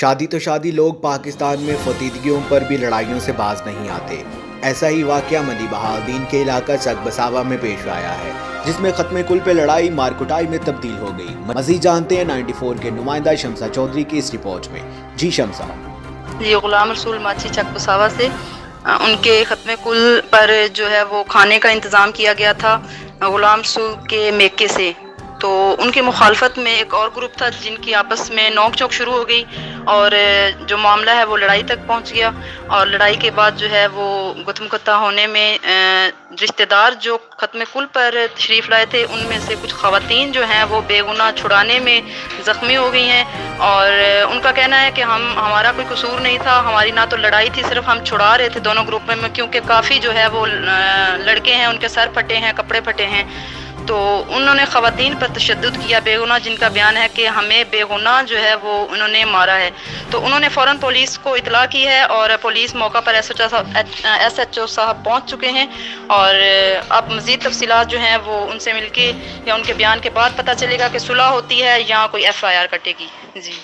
शादी तो शादी, लोग पाकिस्तान में फतीदगियों पर भी लड़ाइयों से बाज नहीं आते। ऐसा ही वाकया मनी बहाउद्दीन के इलाका चकबसावा में पेश आया है, जिसमें खत्मे कुल पे लड़ाई मारकुटाई में तब्दील हो गई। मजीद जानते हैं 94 के नुमाइंदा शमसा चौधरी की इस रिपोर्ट में। जी शमसा। जी, गुलाम रसूल माची चकबसावा से उनके खत्मे कुल पर जो है वो खाने का इंतज़ाम किया गया था गुलाम रसूल के मेके से। तो उनकी मुखालफत में एक और ग्रुप था जिनकी आपस में नोक झोंक शुरू हो गई और जो मामला है वो लड़ाई तक पहुंच गया। और लड़ाई के बाद जो है वो गुत्थमकुत्ता होने में रिश्तेदार जो खत्मे कुल पर तशरीफ़ लाए थे उनमें से कुछ ख़वातीन जो हैं वो बेगुनाह छुड़ाने में ज़ख्मी हो गई हैं। और उनका कहना है कि हमारा कोई कसूर नहीं था, हमारी ना तो लड़ाई थी, सिर्फ हम छुड़ा रहे थे दोनों ग्रुप में, क्योंकि काफ़ी जो है वो लड़के हैं, उनके सर फटे हैं, कपड़े फटे हैं। तो उन्होंने ख़वातीन पर तशद्दुद किया बेगुनाह, जिनका बयान है कि हमें बेगुनाह जो है वो उन्होंने मारा है। तो उन्होंने फ़ौरन पुलिस को इतला की है और पुलिस मौका पर SHO साहब पहुंच चुके हैं। और अब मज़ीद तफसीलात जो हैं वो उनसे मिलके या उनके बयान के बाद पता चलेगा कि सुलह होती है या कोई FIR कटेगी। जी।